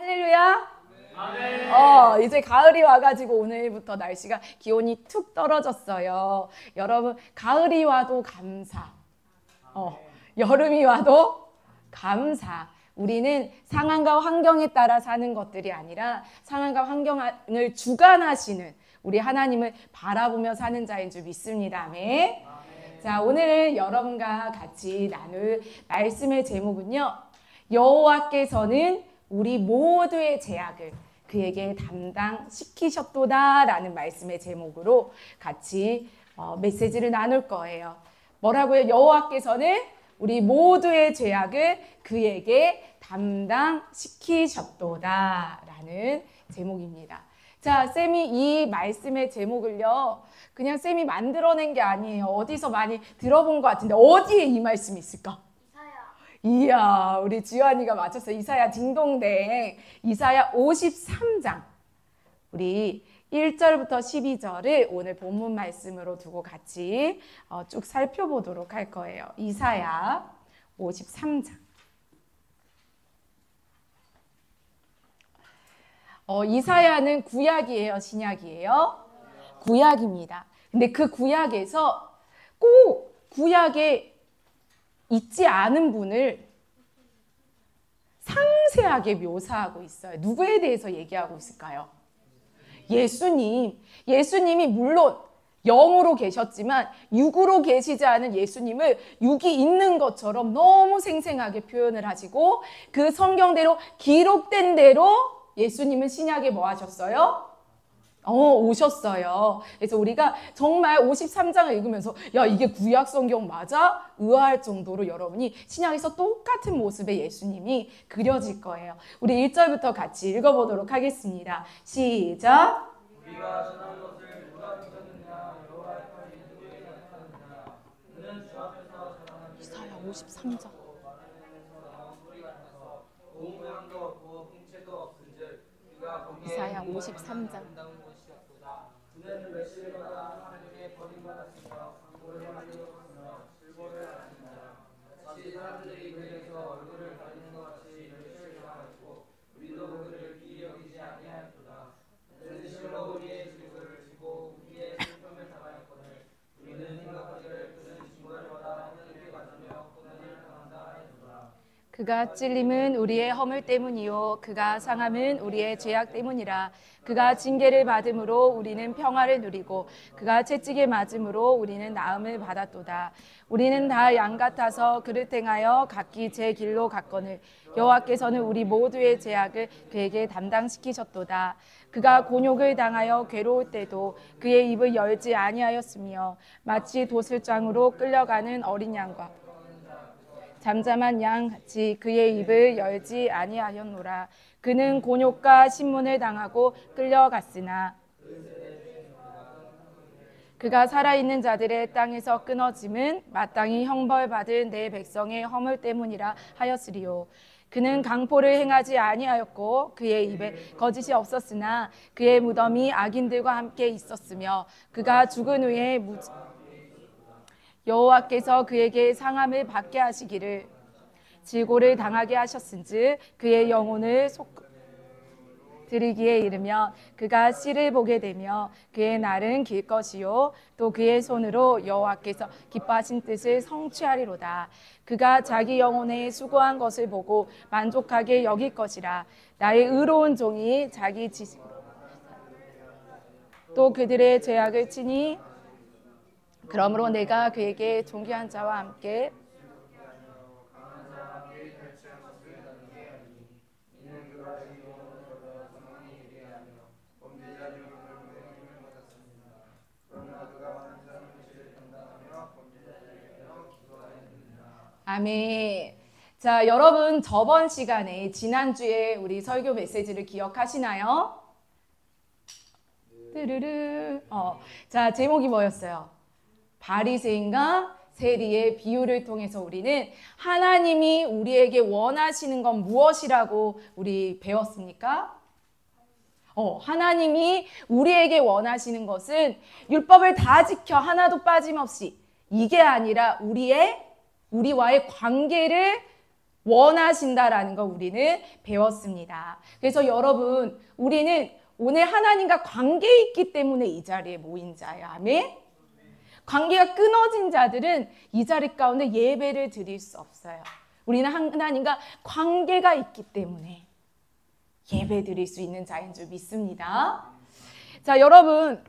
할렐루야. 이제 가을이 와가지고 오늘부터 날씨가 기온이 툭 떨어졌어요. 여러분, 가을이 와도 감사. 여름이 와도 감사. 우리는 상황과 환경에 따라 사는 것들이 아니라 상황과 환경을 주관하시는 우리 하나님을 바라보며 사는 자인 줄 믿습니다. 아멘. 자, 오늘은 여러분과 같이 나눌 말씀의 제목은요, 여호와께서는 우리 모두의 죄악을 그에게 담당시키셨도다 라는 말씀의 제목으로 같이 메시지를 나눌 거예요. 뭐라고요? 여호와께서는 우리 모두의 죄악을 그에게 담당시키셨도다 라는 제목입니다. 자, 쌤이 이 말씀의 제목을요, 그냥 쌤이 만들어낸 게 아니에요. 어디서 많이 들어본 것 같은데 어디에 이 말씀이 있을까? 이야, 우리 지환이가 맞췄어요. 이사야 딩동댕. 이사야 53장. 우리 1절부터 12절을 오늘 본문 말씀으로 두고 같이 쭉 살펴보도록 할 거예요. 이사야 53장. 이사야는 구약이에요, 신약이에요? 구약입니다. 근데 그 구약에서 꼭 구약에 있지 않은 분을 상세하게 묘사하고 있어요. 누구에 대해서 얘기하고 있을까요? 예수님. 예수님이 물론 영으로 계셨지만 육으로 계시지 않은 예수님을 육이 있는 것처럼 너무 생생하게 표현을 하시고 그 성경대로 기록된 대로 예수님은 신약에 뭐 하셨어요? 오셨어요. 그래서 우리가 정말 53장을 읽으면서 야, 이게 구약 성경 맞아? 의아할 정도로 여러분이 신약에서 똑같은 모습의 예수님이 그려질 거예요. 우리 1절부터 같이 읽어보도록 하겠습니다. 시작. 우리가 전한 것을 누가 믿었느냐? 여호와의 팔이 누구에게 나타났느냐? 그는 주 앞에서 자라난 이사야 53장. 이사야 53장. 그는 메시지마다 하나님의 버림받았으며 상고를 만들었으며 질보를 하였느니라. 마치 사람들이 그에게서 얼굴을 가리는 것 같이 멸시를 당하였고 우리도 그를 귀히 여기지 아니하였도다. 그는 실로 우리의 질고를 지고 우리의 슬픔을 당하였거늘 우리는 생각하기를 그는 징벌을 받아 하늘에 맞으며 고난을 당한다 하였도다. 그가 찔림은 우리의 허물 때문이요 그가 상함은 우리의 죄악 때문이라. 그가 징계를 받음으로 우리는 평화를 누리고 그가 채찍에 맞음으로 우리는 나음을 받았도다. 우리는 다 양 같아서 그를 행하여 각기 제 길로 갔거늘 여호와께서는 우리 모두의 죄악을 그에게 담당시키셨도다. 그가 곤욕을 당하여 괴로울 때도 그의 입을 열지 아니하였으며 마치 도슬장으로 끌려가는 어린 양과 잠잠한 양같이 그의 입을 열지 아니하였노라. 그는 곤욕과 신문을 당하고 끌려갔으나 그가 살아있는 자들의 땅에서 끊어짐은 마땅히 형벌받은 내 백성의 허물 때문이라 하였으리요. 그는 강포를 행하지 아니하였고 그의 입에 거짓이 없었으나 그의 무덤이 악인들과 함께 있었으며 그가 죽은 후에 여호와께서 그에게 상함을 받게 하시기를 질고를 당하게 하셨은즉 그의 영혼을 드리기에 이르면 그가 씨를 보게 되며 그의 날은 길 것이요 또 그의 손으로 여호와께서 기뻐하신 뜻을 성취하리로다. 그가 자기 영혼에 수고한 것을 보고 만족하게 여길 것이라. 나의 의로운 종이 자기 지식으로 또 그들의 죄악을 치니 그러므로 내가 그에게 존귀한 자와 함께 아멘. 자, 여러분 저번 시간에 지난주에 우리 설교 메시지를 기억하시나요? 뚜루루. 자, 제목이 뭐였어요? 바리새인과 세리의 비유를 통해서 우리는 하나님이 우리에게 원하시는 건 무엇이라고 우리 배웠습니까? 하나님이 우리에게 원하시는 것은 율법을 다 지켜 하나도 빠짐없이 이게 아니라 우리와의 관계를 원하신다라는 걸 우리는 배웠습니다. 그래서 여러분, 우리는 오늘 하나님과 관계에 있기 때문에 이 자리에 모인 자예요. 아멘? 관계가 끊어진 자들은 이 자리 가운데 예배를 드릴 수 없어요. 우리는 하나님과 관계가 있기 때문에 예배 드릴 수 있는 자인 줄 믿습니다. 자, 여러분,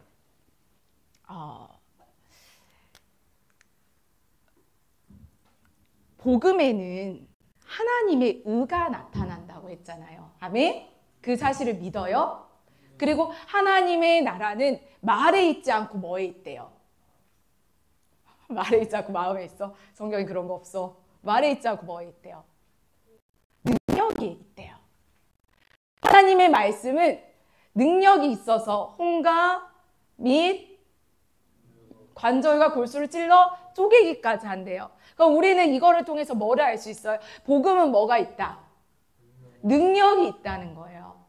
복음에는 하나님의 의가 나타난다고 했잖아요. 아멘? 그 사실을 믿어요? 그리고 하나님의 나라는 말에 있지 않고 뭐에 있대요? 말에 있지 않고 마음에 있어? 성경에 그런 거 없어. 말에 있지 않고 뭐에 있대요? 능력이 있대요. 하나님의 말씀은 능력이 있어서 홍가 및 관절과 골수를 찔러 쪼개기까지 한대요. 그럼 우리는 이거를 통해서 뭐를 알 수 있어요? 복음은 뭐가 있다? 능력이 있다는 거예요.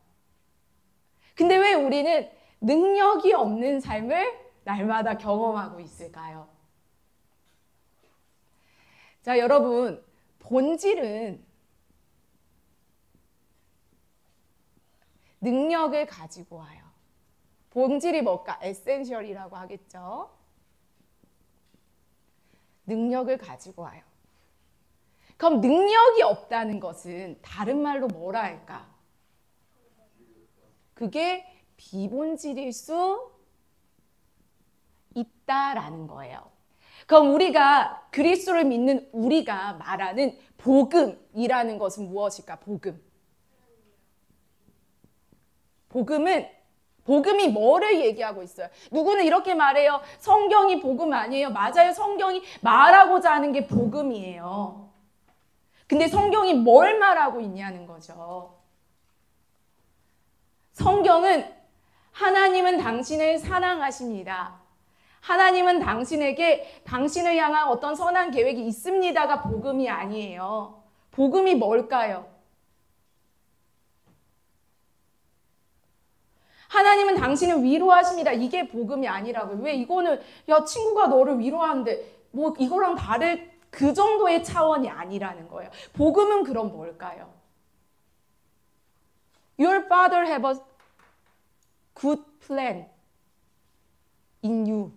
근데 왜 우리는 능력이 없는 삶을 날마다 경험하고 있을까요? 자, 여러분, 본질은 능력을 가지고 와요. 본질이 뭘까? 에센셜이라고 하겠죠. 능력을 가지고 와요. 그럼 능력이 없다는 것은 다른 말로 뭐라 할까? 그게 비본질일 수 있다라는 거예요. 그럼 우리가 그리스도를 믿는 우리가 말하는 복음이라는 것은 무엇일까? 복음이 뭐를 얘기하고 있어요? 누구는 이렇게 말해요. 성경이 복음 아니에요. 맞아요. 성경이 말하고자 하는 게 복음이에요. 근데 성경이 뭘 말하고 있냐는 거죠. 성경은 하나님은 당신을 사랑하십니다. 하나님은 당신에게 당신을 향한 어떤 선한 계획이 있습니다가 복음이 아니에요. 복음이 뭘까요? 하나님은 당신을 위로하십니다. 이게 복음이 아니라고요. 왜 이거는 야 친구가 너를 위로하는데 뭐 이거랑 다를 그 정도의 차원이 아니라는 거예요. 복음은 그럼 뭘까요? Your father have a good plan in you.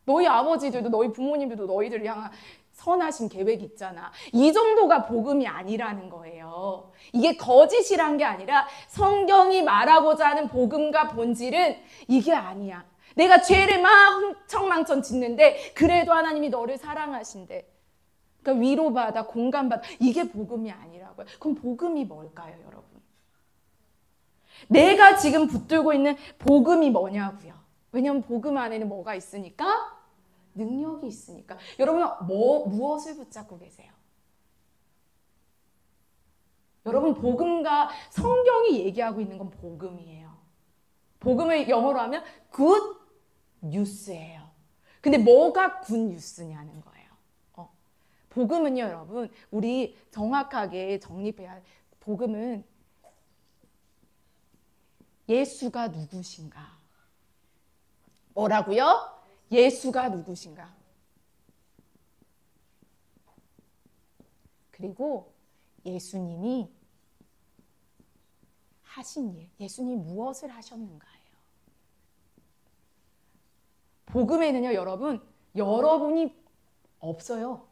너희 아버지들도 너희 부모님들도 너희들을 향한 선하신 계획이 있잖아. 이 정도가 복음이 아니라는 거예요. 이게 거짓이란 게 아니라 성경이 말하고자 하는 복음과 본질은 이게 아니야. 내가 죄를 막 흥청망청 짓는데 그래도 하나님이 너를 사랑하신대. 그러니까 위로받아 공감받아. 이게 복음이 아니라고요. 그럼 복음이 뭘까요, 여러분? 내가 지금 붙들고 있는 복음이 뭐냐고요. 왜냐하면 복음 안에는 뭐가 있으니까? 능력이 있으니까. 여러분 무엇을 붙잡고 계세요? 여러분 복음과 성경이 얘기하고 있는 건 복음이에요. 복음을 영어로 하면 good news예요. 근데 뭐가 good news냐는 거예요. 복음은요, 여러분, 우리 정확하게 정립해야 할 복음은 예수가 누구신가? 뭐라고요? 예수가 누구신가? 그리고 예수님이 하신 일, 예수님이 무엇을 하셨는가예요. 복음에는요, 여러분이 없어요.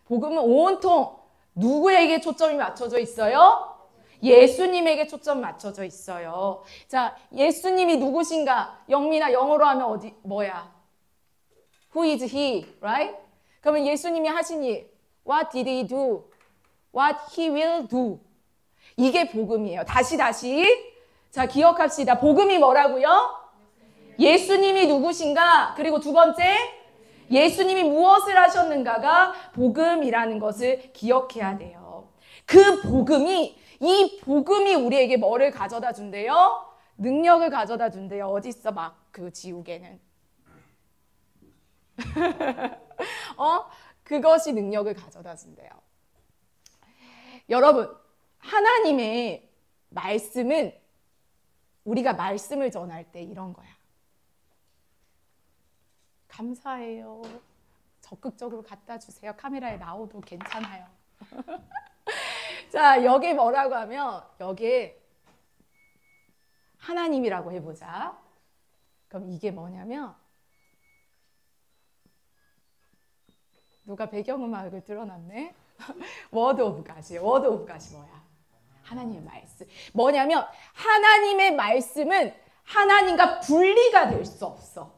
복음은 온통 누구에게 초점이 맞춰져 있어요? 예수님에게 초점 맞춰져 있어요. 자, 예수님이 누구신가? 영민아, 영어로 하면 뭐야? Who is he? Right? 그러면 예수님이 하신 일, what did he do? What he will do? 이게 복음이에요. 다시. 자, 기억합시다. 복음이 뭐라고요? 예수님이 누구신가? 그리고 두 번째, 예수님이 무엇을 하셨는가가 복음이라는 것을 기억해야 돼요. 이 복음이 우리에게 뭐를 가져다 준대요? 능력을 가져다 준대요. 어디 있어? 막 그 지우개는. 그것이 능력을 가져다 준대요. 여러분, 하나님의 말씀은 우리가 말씀을 전할 때 이런 거야. 감사해요. 적극적으로 갖다 주세요. 카메라에 나오도 괜찮아요. 자, 여기 뭐라고 하면 여기에 하나님이라고 해보자. 그럼 이게 뭐냐면 누가 배경음악을 틀어놨네? 워드 오브 갓이에요. 워드 오브 갓이 뭐야? 하나님의 말씀. 뭐냐면 하나님의 말씀은 하나님과 분리가 될 수 없어.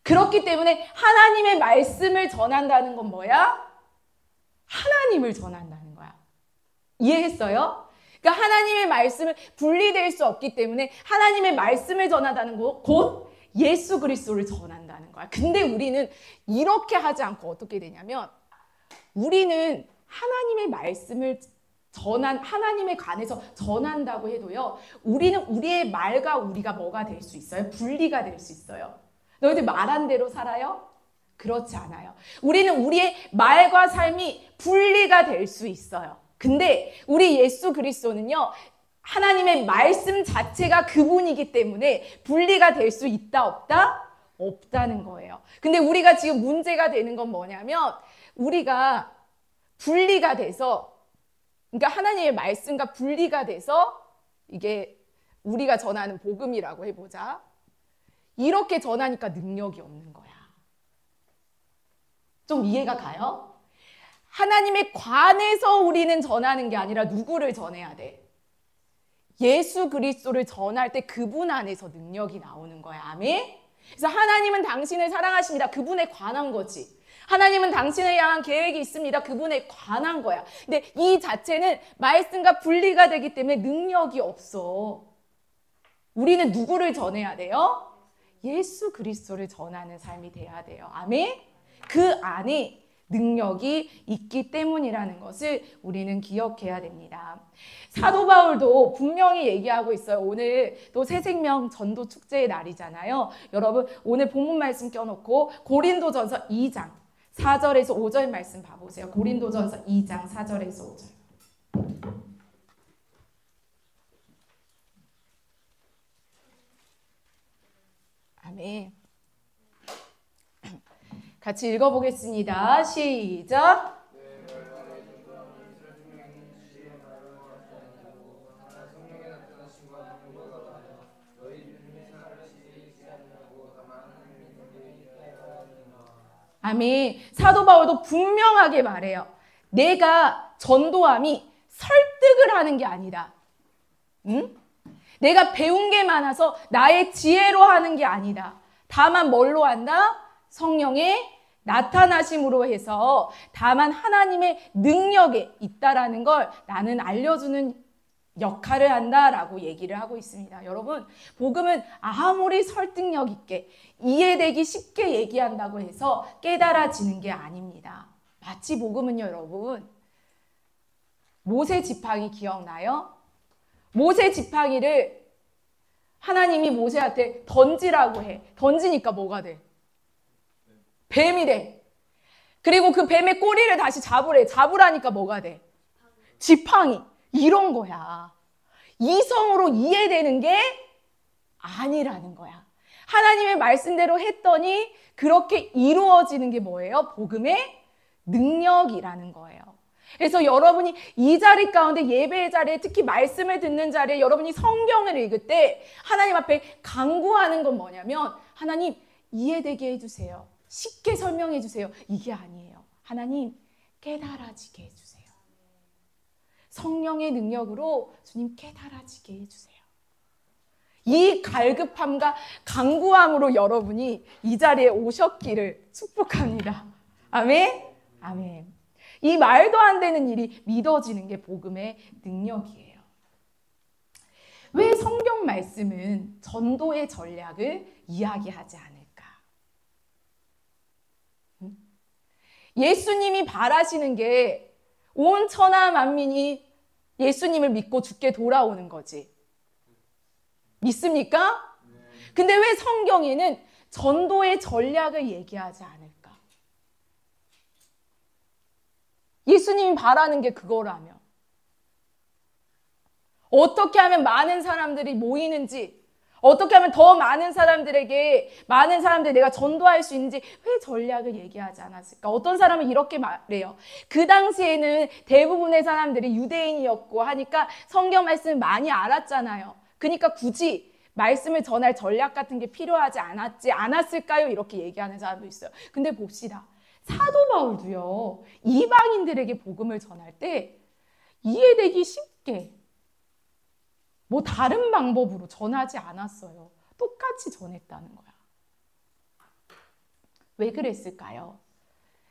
그렇기 때문에 하나님의 말씀을 전한다는 건 뭐야? 하나님을 전한다는 거야. 이해했어요? 그러니까 하나님의 말씀을 분리될 수 없기 때문에 하나님의 말씀을 전한다는 거 곧 예수 그리스도를 전한다는 거야. 근데 우리는 이렇게 하지 않고 어떻게 되냐면 우리는 하나님의 말씀을 하나님에 관해서 전한다고 해도요, 우리는 우리의 말과 우리가 뭐가 될 수 있어요? 분리가 될 수 있어요. 너희들 말한 대로 살아요? 그렇지 않아요. 우리는 우리의 말과 삶이 분리가 될 수 있어요. 근데 우리 예수 그리스도는요, 하나님의 말씀 자체가 그분이기 때문에 분리가 될 수 있다 없다? 없다는 거예요. 근데 우리가 지금 문제가 되는 건 뭐냐면 우리가 분리가 돼서, 그러니까 하나님의 말씀과 분리가 돼서 이게 우리가 전하는 복음이라고 해보자. 이렇게 전하니까 능력이 없는 거야. 좀 이해가 가요? 하나님에 관해서 우리는 전하는 게 아니라 누구를 전해야 돼? 예수 그리스도를 전할 때 그분 안에서 능력이 나오는 거야. 아멘? 그래서 하나님은 당신을 사랑하십니다. 그분에 관한 거지. 하나님은 당신을 향한 계획이 있습니다. 그분에 관한 거야. 근데 이 자체는 말씀과 분리가 되기 때문에 능력이 없어. 우리는 누구를 전해야 돼요? 예수 그리스도를 전하는 삶이 돼야 돼요. 아멘? 그 안에 능력이 있기 때문이라는 것을 우리는 기억해야 됩니다. 사도 바울도 분명히 얘기하고 있어요. 오늘 또 새생명 전도 축제의 날이잖아요. 여러분 오늘 본문 말씀 껴놓고 고린도전서 2장 4절에서 5절 말씀 봐보세요. 고린도전서 2장 4절에서 5절. 아멘. 같이 읽어보겠습니다. 시작. 아멘. 사도 바울도 분명하게 말해요. 내가 전도함이 설득을 하는 게 아니라, 응? 내가 배운 게 많아서 나의 지혜로 하는 게 아니다. 다만 뭘로 한다? 성령의 나타나심으로 해서 다만 하나님의 능력에 있다라는 걸 나는 알려주는 역할을 한다라고 얘기를 하고 있습니다. 여러분, 복음은 아무리 설득력 있게 이해되기 쉽게 얘기한다고 해서 깨달아지는 게 아닙니다. 마치 복음은요, 여러분, 모세 지팡이 기억나요? 모세 지팡이를 하나님이 모세한테 던지라고 해. 던지니까 뭐가 돼? 뱀이 돼. 그리고 그 뱀의 꼬리를 다시 잡으래. 잡으라니까 뭐가 돼? 지팡이. 이런 거야. 이성으로 이해되는 게 아니라는 거야. 하나님의 말씀대로 했더니 그렇게 이루어지는 게 뭐예요? 복음의 능력이라는 거예요. 그래서 여러분이 이 자리 가운데 예배의 자리에 특히 말씀을 듣는 자리에 여러분이 성경을 읽을 때 하나님 앞에 간구하는 건 뭐냐면 하나님 이해되게 해주세요. 쉽게 설명해 주세요. 이게 아니에요. 하나님 깨달아지게 해주세요. 성령의 능력으로 주님 깨달아지게 해주세요. 이 갈급함과 간구함으로 여러분이 이 자리에 오셨기를 축복합니다. 아멘? 아멘. 이 말도 안 되는 일이 믿어지는 게 복음의 능력이에요. 왜 성경 말씀은 전도의 전략을 이야기하지 않을까? 예수님이 바라시는 게 온 천하 만민이 예수님을 믿고 죽게 돌아오는 거지. 믿습니까? 근데 왜 성경에는 전도의 전략을 얘기하지 않을까? 예수님이 바라는 게 그거라며. 어떻게 하면 많은 사람들이 모이는지, 어떻게 하면 더 많은 사람들에게, 많은 사람들 내가 전도할 수 있는지 왜 전략을 얘기하지 않았을까? 어떤 사람은 이렇게 말해요. 그 당시에는 대부분의 사람들이 유대인이었고 하니까 성경 말씀을 많이 알았잖아요. 그러니까 굳이 말씀을 전할 전략 같은 게 필요하지 않았을까요? 이렇게 얘기하는 사람도 있어요. 근데 봅시다. 사도 바울도요, 이방인들에게 복음을 전할 때 이해되기 쉽게 뭐 다른 방법으로 전하지 않았어요. 똑같이 전했다는 거야. 왜 그랬을까요?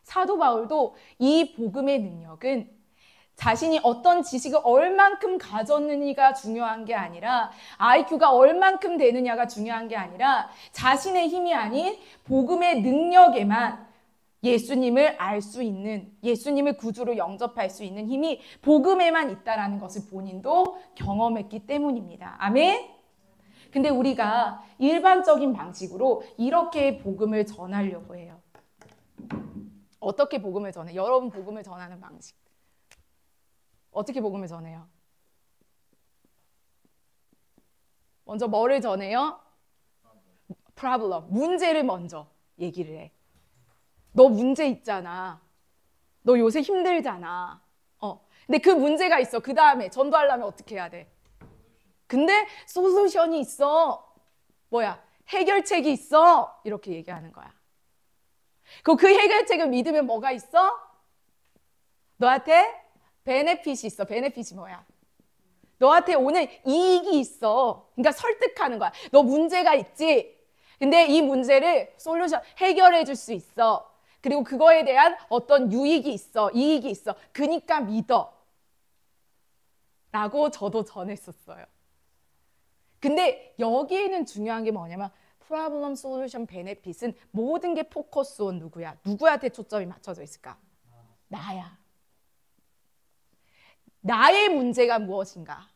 사도 바울도 이 복음의 능력은 자신이 어떤 지식을 얼만큼 가졌느냐가 중요한 게 아니라, IQ가 얼만큼 되느냐가 중요한 게 아니라, 자신의 힘이 아닌 복음의 능력에만 예수님을 알 수 있는, 예수님을 구주로 영접할 수 있는 힘이 복음에만 있다는 것을 본인도 경험했기 때문입니다. 아멘? 근데 우리가 일반적인 방식으로 이렇게 복음을 전하려고 해요. 어떻게 복음을 전해? 여러분 복음을 전하는 방식. 어떻게 복음을 전해요? 먼저 뭐를 전해요? problem, 문제를 먼저 얘기를 해. 너 문제 있잖아. 너 요새 힘들잖아. 근데 그 문제가 있어. 그 다음에 전도하려면 어떻게 해야 돼? 근데 솔루션이 있어. 뭐야? 해결책이 있어. 이렇게 얘기하는 거야. 그 해결책을 믿으면 뭐가 있어? 너한테 베네핏이 있어. 베네핏이 뭐야? 너한테 오는 이익이 있어. 그러니까 설득하는 거야. 너 문제가 있지? 근데 이 문제를 솔루션, 해결해 줄 수 있어. 그리고 그거에 대한 어떤 유익이 있어. 이익이 있어. 그러니까 믿어. 라고 저도 전했었어요. 근데 여기에는 중요한 게 뭐냐면 problem, solution, benefit은 모든 게 포커스 온 누구야? 누구한테 초점이 맞춰져 있을까? 나야. 나의 문제가 무엇인가?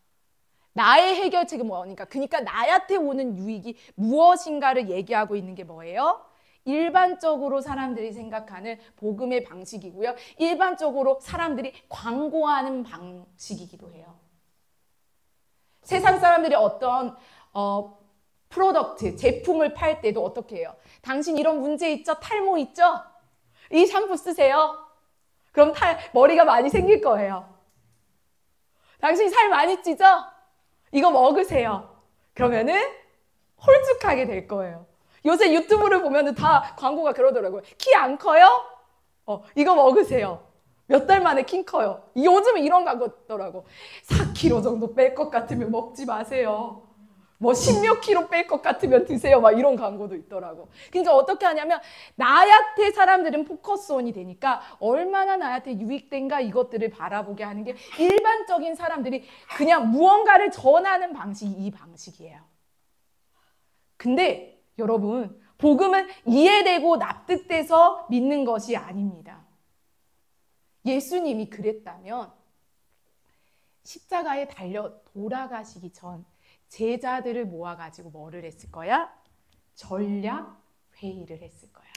나의 해결책은 뭐니까? 그러니까 나한테 오는 유익이 무엇인가를 얘기하고 있는 게 뭐예요? 일반적으로 사람들이 생각하는 복음의 방식이고요. 일반적으로 사람들이 광고하는 방식이기도 해요. 세상 사람들이 어떤 프로덕트, 제품을 팔 때도 어떻게 해요? 당신 이런 문제 있죠? 탈모 있죠? 이 샴푸 쓰세요. 그럼 머리가 많이 생길 거예요. 당신 살 많이 찌죠? 이거 먹으세요. 그러면은 홀쭉하게 될 거예요. 요새 유튜브를 보면은 다 광고가 그러더라고요. 키 안 커요? 이거 먹으세요. 몇 달 만에 키 커요. 요즘은 이런 광고더라고. 4kg 정도 뺄 것 같으면 먹지 마세요. 뭐 10몇 킬로 뺄 것 같으면 드세요. 막 이런 광고도 있더라고. 그러니까 어떻게 하냐면 나한테 사람들은 포커스온이 되니까 얼마나 나한테 유익된가 이것들을 바라보게 하는 게 일반적인 사람들이 그냥 무언가를 전하는 방식이 이 방식이에요. 근데 여러분, 복음은 이해되고 납득돼서 믿는 것이 아닙니다. 예수님이 그랬다면 십자가에 달려 돌아가시기 전 제자들을 모아가지고 뭐를 했을 거야? 전략 회의를 했을 거야.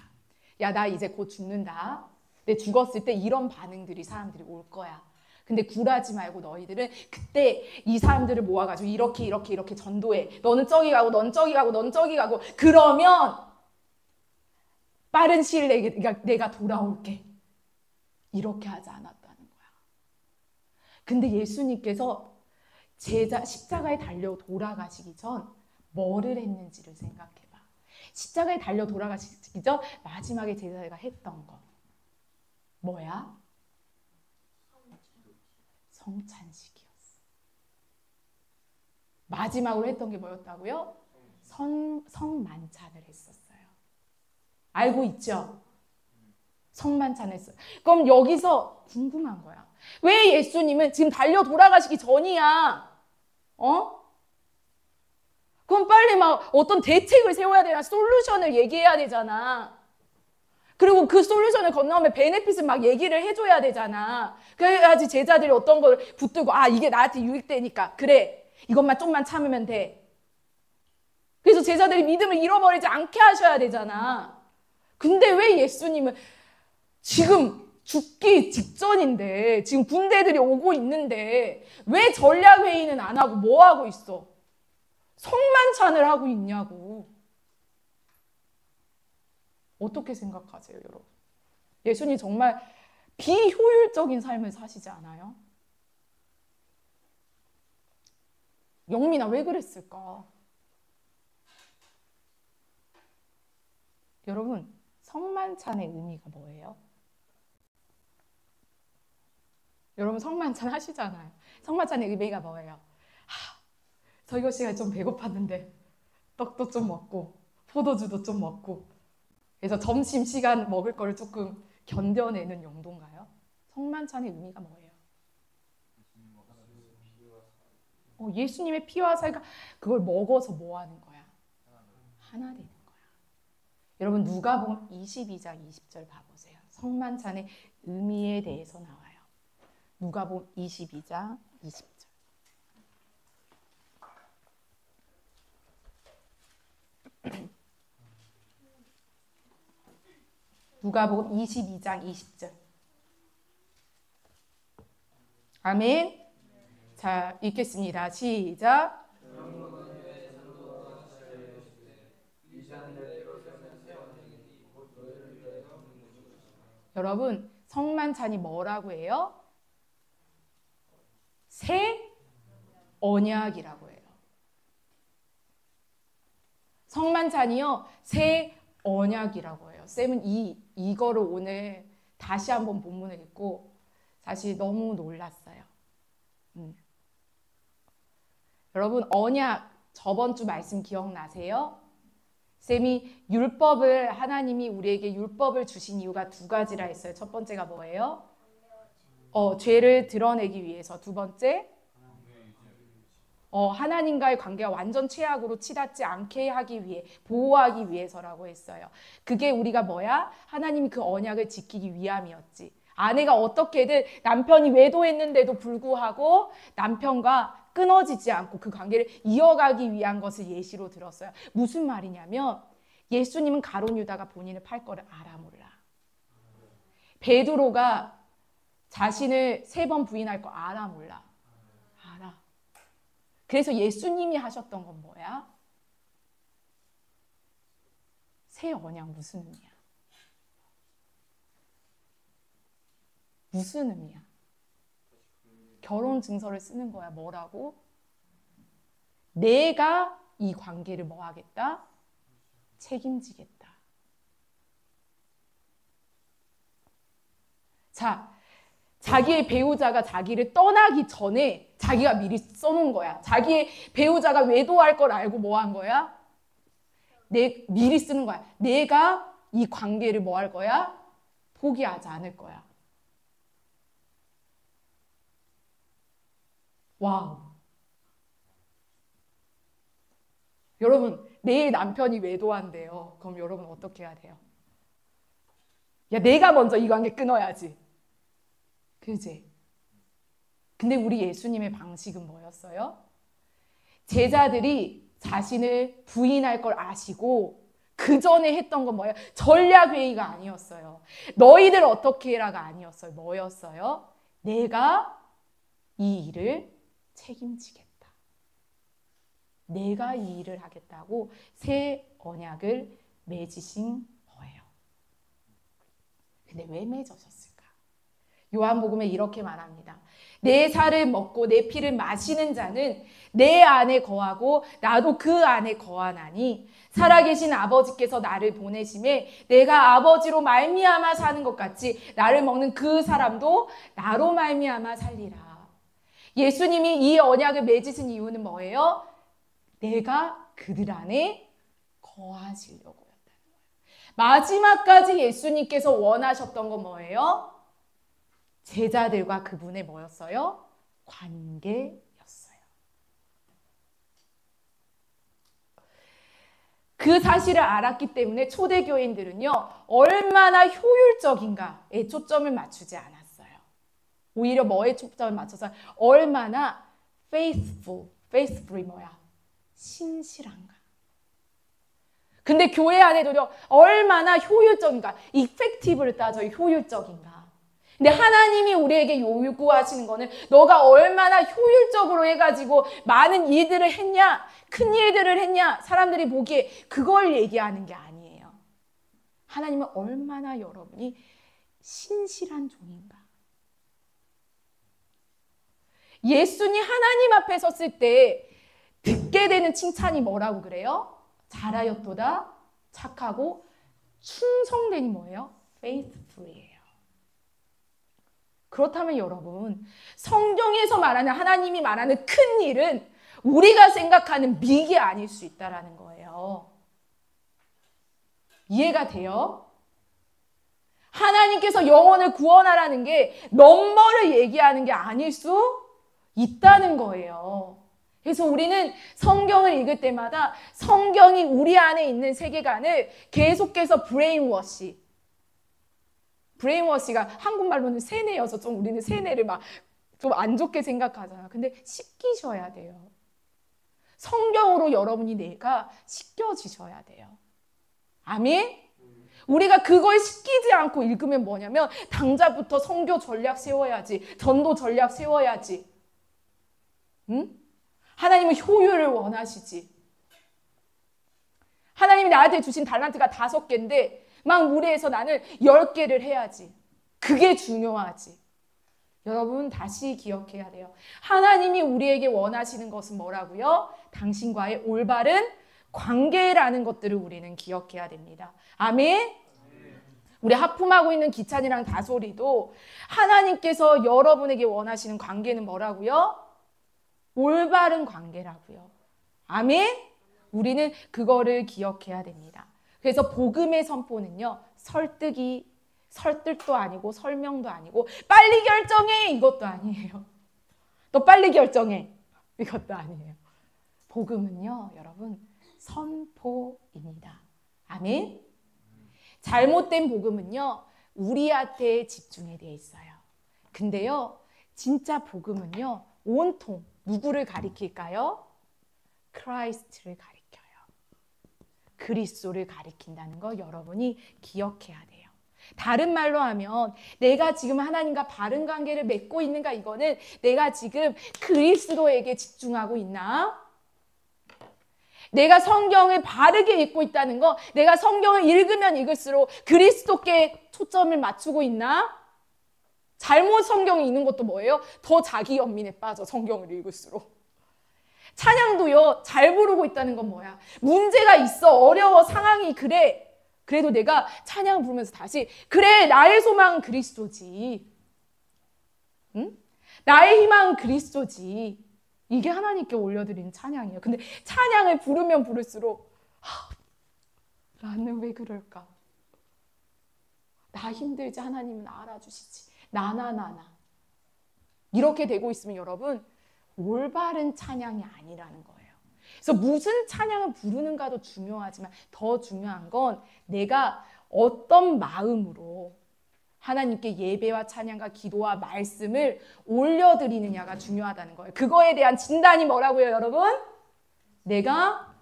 야, 나 이제 곧 죽는다. 근데 죽었을 때 이런 반응들이 사람들이 올 거야. 근데 굴하지 말고 너희들은 그때 이 사람들을 모아가지고 이렇게 전도해. 너는 저기 가고 넌 저기 가고 넌 저기 가고 그러면 빠른 시일 내가 돌아올게. 이렇게 하지 않았다는 거야. 근데 예수님께서 십자가에 달려 돌아가시기 전 뭐를 했는지를 생각해봐. 십자가에 달려 돌아가시기 전 마지막에 제자가 했던 거 뭐야? 성찬식이었어. 마지막으로 했던 게 뭐였다고요? 성만찬을 했었어요. 알고 있죠? 성만찬을 했어요. 그럼 여기서 궁금한 거야. 왜 예수님은 지금 달려 돌아가시기 전이야? 그럼 빨리 막 어떤 대책을 세워야 되나? 솔루션을 얘기해야 되잖아. 그리고 그 솔루션을 건너면 베네핏을 막 얘기를 해줘야 되잖아. 그래야지 제자들이 어떤 걸 붙들고 이게 나한테 유익되니까 그래 이것만 좀만 참으면 돼. 그래서 제자들이 믿음을 잃어버리지 않게 하셔야 되잖아. 근데 왜 예수님은 지금 죽기 직전인데 지금 군대들이 오고 있는데 왜 전략회의는 안 하고 뭐 하고 있어? 성만찬을 하고 있냐고. 어떻게 생각하세요, 여러분? 예수님 정말 비효율적인 삶을 사시지 않아요? 영민아, 왜 그랬을까? 여러분, 성만찬의 의미가 뭐예요? 여러분, 성만찬 하시잖아요. 성만찬의 의미가 뭐예요? 저녁 시간에 좀 배고팠는데 떡도 좀 먹고 포도주도 좀 먹고, 그래서 점심시간 먹을 거를 조금 견뎌내는 용도인가요? 성만찬의 의미가 뭐예요? 예수님의 피와 살과 그걸 먹어서 뭐 하는 거야? 하나 되는 거야. 여러분, 누가복음 22장 20절 봐보세요. 성만찬의 의미에 대해서 나와요. 누가복음 22장 20절. 누가복음 22장 20절. 아멘. 자, 읽겠습니다. 시작. 여러분, 성만찬이 뭐라고 해요? 새 언약이라고 해요. 성만찬이요, 새 언약이라고 해요. 쌤은 이거를 오늘 다시 한번 본문을 읽고 사실 너무 놀랐어요. 여러분, 언약 저번 주 말씀 기억나세요? 쌤이 율법을, 하나님이 우리에게 율법을 주신 이유가 두 가지라 했어요. 첫 번째가 뭐예요? 죄를 드러내기 위해서. 두 번째, 하나님과의 관계가 완전 최악으로 치닫지 않게 하기 위해, 보호하기 위해서라고 했어요. 그게 우리가 뭐야? 하나님이 그 언약을 지키기 위함이었지. 아내가 어떻게든 남편이 외도했는데도 불구하고 남편과 끊어지지 않고 그 관계를 이어가기 위한 것을 예시로 들었어요. 무슨 말이냐면 예수님은 가룟 유다가 본인을 팔 거를 알아 몰라. 베드로가 자신을 3번 부인할 거 알아 몰라. 알아. 그래서 예수님이 하셨던 건 뭐야? 새 언약 무슨 의미야? 무슨 의미야? 결혼 증서를 쓰는 거야. 뭐라고? 내가 이 관계를 뭐 하겠다? 책임지겠다. 자, 자기의 배우자가 자기를 떠나기 전에 자기가 미리 써놓은 거야. 자기의 배우자가 외도할 걸 알고 뭐 한 거야? 미리 쓰는 거야. 내가 이 관계를 뭐 할 거야? 포기하지 않을 거야. 와우. 여러분, 내일 남편이 외도한대요. 그럼 여러분 어떻게 해야 돼요? 야, 내가 먼저 이 관계 끊어야지. 그지? 근데 우리 예수님의 방식은 뭐였어요? 제자들이 자신을 부인할 걸 아시고 그 전에 했던 건 뭐예요? 전략회의가 아니었어요. 너희들 어떻게 해라가 아니었어요. 뭐였어요? 내가 이 일을 책임지겠다. 내가 이 일을 하겠다고 새 언약을 맺으신 거예요. 근데 왜 맺으셨을까? 요한복음에 이렇게 말합니다. 내 살을 먹고 내 피를 마시는 자는 내 안에 거하고 나도 그 안에 거하나니 살아계신 아버지께서 나를 보내심에 내가 아버지로 말미암아 사는 것 같이 나를 먹는 그 사람도 나로 말미암아 살리라. 예수님이 이 언약을 맺으신 이유는 뭐예요? 내가 그들 안에 거하시려고 했다는 거예요. 마지막까지 예수님께서 원하셨던 건 뭐예요? 제자들과 그분의 뭐였어요? 관계였어요. 그 사실을 알았기 때문에 초대교인들은요, 얼마나 효율적인가에 초점을 맞추지 않았어요. 오히려 뭐에 초점을 맞춰서 얼마나 faithful이 뭐야? 신실한가. 근데 교회 안에도요, 얼마나 효율적인가, effective를 따져요. 효율적인가. 근데 하나님이 우리에게 요구하시는 거는 너가 얼마나 효율적으로 해가지고 많은 일들을 했냐, 큰 일들을 했냐, 사람들이 보기에 그걸 얘기하는 게 아니에요. 하나님은 얼마나 여러분이 신실한 종인가. 예수님 하나님 앞에 섰을 때 듣게 되는 칭찬이 뭐라고 그래요? 잘하였도다, 착하고 충성되니 뭐예요? faithful이에요. 그렇다면 여러분, 성경에서 말하는 하나님이 말하는 큰 일은 우리가 생각하는 미개 아닐 수 있다라는 거예요. 이해가 돼요? 하나님께서 영혼을 구원하라는 게 넘버를 얘기하는 게 아닐 수 있다는 거예요. 그래서 우리는 성경을 읽을 때마다 성경이 우리 안에 있는 세계관을 계속해서 브레인워시가 한국말로는 세뇌여서 좀 우리는 세뇌를 막 좀 안 좋게 생각하잖아. 근데 씻기셔야 돼요. 성경으로 여러분이 내가 씻겨지셔야 돼요. 아멘? 우리가 그걸 씻기지 않고 읽으면 뭐냐면 당장부터 선교 전략 세워야지, 전도 전략 세워야지. 응? 하나님은 효율을 원하시지. 하나님이 나한테 주신 달란트가 5개인데 막 무리해서 나는 10개를 해야지. 그게 중요하지. 여러분 다시 기억해야 돼요. 하나님이 우리에게 원하시는 것은 뭐라고요? 당신과의 올바른 관계라는 것들을 우리는 기억해야 됩니다. 아멘? 우리 하품하고 있는 기찬이랑 다솔이도 하나님께서 여러분에게 원하시는 관계는 뭐라고요? 올바른 관계라고요. 아멘? 우리는 그거를 기억해야 됩니다. 그래서 복음의 선포는요, 설득도 아니고 설명도 아니고 빨리 결정해 이것도 아니에요. 너 빨리 결정해 이것도 아니에요. 복음은요, 여러분 선포입니다. 아멘? 잘못된 복음은요, 우리한테 집중에 되어 있어요. 근데요, 진짜 복음은요, 온통 누구를 가리킬까요? 크라이스트를 가리켜요. 그리스도를 가리킨다는 거 여러분이 기억해야 돼요. 다른 말로 하면 내가 지금 하나님과 바른 관계를 맺고 있는가, 이거는 내가 지금 그리스도에게 집중하고 있나? 내가 성경을 바르게 읽고 있다는 거, 내가 성경을 읽으면 읽을수록 그리스도께 초점을 맞추고 있나? 잘못 성경을 읽는 것도 뭐예요? 더 자기 연민에 빠져, 성경을 읽을수록. 찬양도요, 잘 부르고 있다는 건 뭐야? 문제가 있어, 어려워, 상황이 그래. 그래도 내가 찬양 부르면서 다시, 그래, 나의 소망은 그리스도지. 응? 나의 희망은 그리스도지. 이게 하나님께 올려드리는 찬양이에요. 근데 찬양을 부르면 부를수록 나는 왜 그럴까? 나 힘들지, 하나님은 알아주시지. 나나. 이렇게 되고 있으면 여러분, 올바른 찬양이 아니라는 거예요. 그래서 무슨 찬양을 부르는가도 중요하지만 더 중요한 건 내가 어떤 마음으로 하나님께 예배와 찬양과 기도와 말씀을 올려드리느냐가 중요하다는 거예요. 그거에 대한 진단이 뭐라고요, 여러분? 내가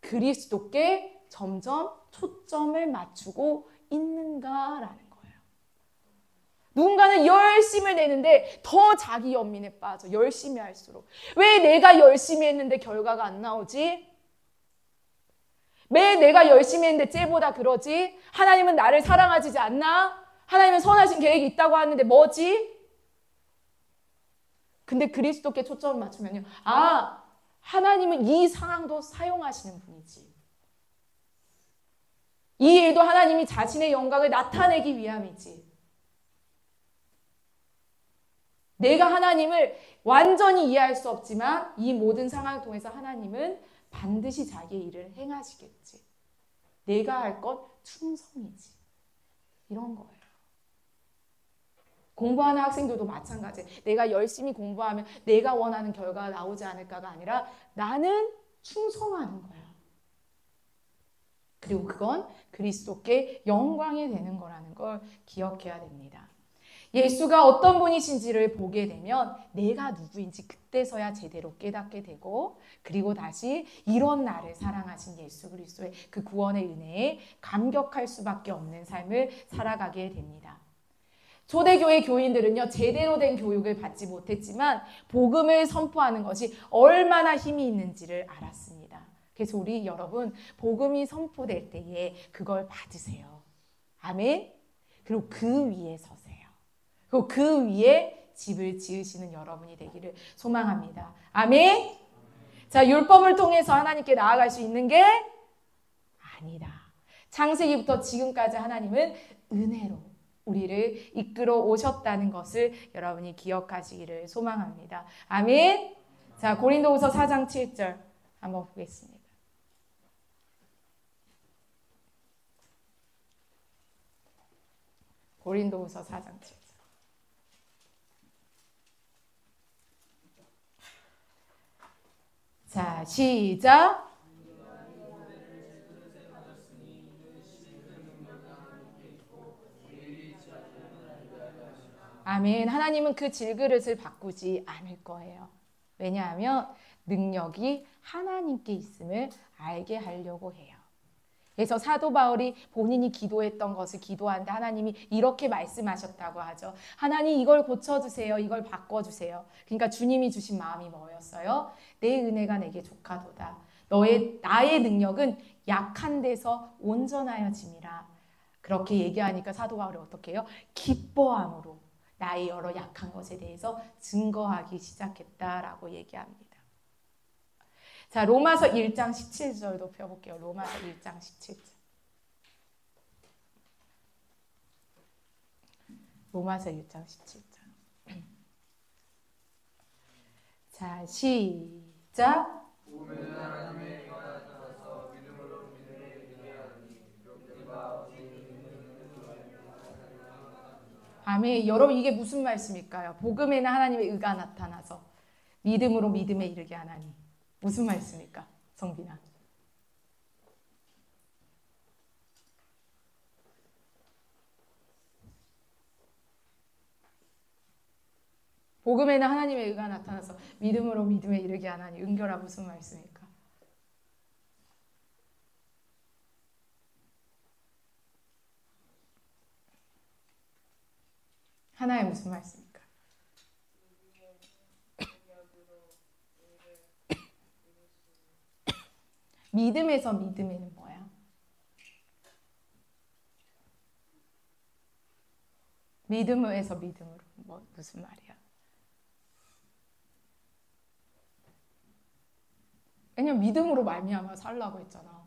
그리스도께 점점 초점을 맞추고 있는가라는 거예요. 누군가는 열심을 내는데 더 자기 연민에 빠져. 열심히 할수록. 왜 내가 열심히 했는데 결과가 안 나오지? 왜 내가 열심히 했는데 쟤보다 그러지? 하나님은 나를 사랑하지 않나? 하나님은 선하신 계획이 있다고 하는데 뭐지? 근데 그리스도께 초점을 맞추면요, 아, 하나님은 이 상황도 사용하시는 분이지. 이 일도 하나님이 자신의 영광을 나타내기 위함이지. 내가 하나님을 완전히 이해할 수 없지만 이 모든 상황을 통해서 하나님은 반드시 자기의 일을 행하시겠지. 내가 할 것 충성이지. 이런 거예요. 공부하는 학생들도 마찬가지예요. 내가 열심히 공부하면 내가 원하는 결과가 나오지 않을까가 아니라 나는 충성하는 거야. 그리고 그건 그리스도께 영광이 되는 거라는 걸 기억해야 됩니다. 예수가 어떤 분이신지를 보게 되면 내가 누구인지 그때서야 제대로 깨닫게 되고, 그리고 다시 이런 나를 사랑하신 예수 그리스도의 그 구원의 은혜에 감격할 수밖에 없는 삶을 살아가게 됩니다. 초대교회 교인들은요, 제대로 된 교육을 받지 못했지만 복음을 선포하는 것이 얼마나 힘이 있는지를 알았습니다. 그래서 우리 여러분, 복음이 선포될 때에 그걸 받으세요. 아멘. 그리고 그 위에 서세요. 그리고 그 위에 집을 지으시는 여러분이 되기를 소망합니다. 아멘. 자, 율법을 통해서 하나님께 나아갈 수 있는 게 아니다. 창세기부터 지금까지 하나님은 은혜로 우리를 이끌어 오셨다는 것을 여러분이 기억하시기를 소망합니다. 아멘. 자, 고린도후서 4장 7절 한번 보겠습니다. 고린도후서 4장 7절. 자, 시작. 아멘. 하나님은 그 질그릇을 바꾸지 않을 거예요. 왜냐하면 능력이 하나님께 있음을 알게 하려고 해요. 그래서 사도 바울이 본인이 기도했던 것을 기도하는데 하나님이 이렇게 말씀하셨다고 하죠. 하나님 이걸 고쳐주세요. 이걸 바꿔주세요. 그러니까 주님이 주신 마음이 뭐였어요? 내 은혜가 내게 족하도다. 나의 능력은 약한 데서 온전하여짐이라. 그렇게 얘기하니까 사도 바울이 어떻게 해요? 기뻐함으로 나의 여러 약한 것에 대해서 증거하기 시작했다라고 얘기합니다. 자, 로마서 1장 17절도 펴볼게요. 로마서 1장 17절. 로마서 1장 17절. 자, 시작. 아멘. 여러분 이게 무슨 말씀일까요? 복음에는 하나님의 의가 나타나서 믿음으로 믿음에 이르게 하나니. 무슨 말씀일까? 성빈아. 복음에는 하나님의 의가 나타나서 믿음으로 믿음에 이르게 하나니. 은결아 무슨 말씀일까? 하나의 무슨 말씀일까? 믿음에서 믿음에는 뭐야? 믿음에서 믿음으로 무슨 말이야? 왜냐면 믿음으로 말미암아 살라고 했잖아.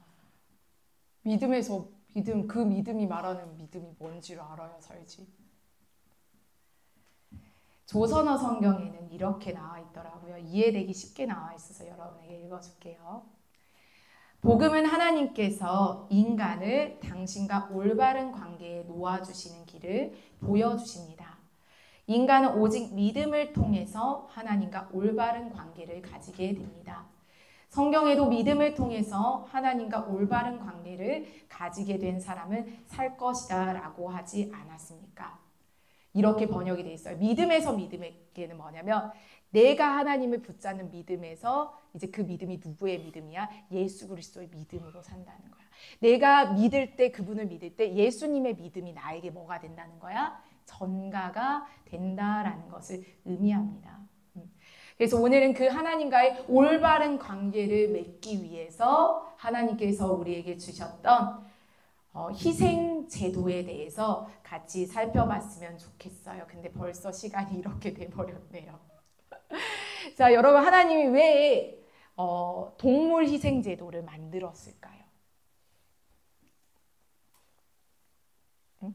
믿음에서 믿음, 그 믿음이 말하는 믿음이 뭔지를 알아야 살지. 조선어 성경에는 이렇게 나와 있더라고요. 이해되기 쉽게 나와 있어서 여러분에게 읽어줄게요. 복음은 하나님께서 인간을 당신과 올바른 관계에 놓아주시는 길을 보여주십니다. 인간은 오직 믿음을 통해서 하나님과 올바른 관계를 가지게 됩니다. 성경에도 믿음을 통해서 하나님과 올바른 관계를 가지게 된 사람은 살 것이다 라고 하지 않았습니까? 이렇게 번역이 되어 있어요. 믿음에서 믿음에게는 뭐냐면 내가 하나님을 붙잡는 믿음에서 이제 그 믿음이 누구의 믿음이야? 예수 그리스도의 믿음으로 산다는 거야. 내가 믿을 때, 그분을 믿을 때 예수님의 믿음이 나에게 뭐가 된다는 거야? 전가가 된다라는 것을 의미합니다. 그래서 오늘은 그 하나님과의 올바른 관계를 맺기 위해서 하나님께서 우리에게 주셨던 희생 제도에 대해서 같이 살펴봤으면 좋겠어요. 근데 벌써 시간이 이렇게 돼버렸네요. 자, 여러분 하나님이 왜 동물 희생 제도를 만들었을까요? 응?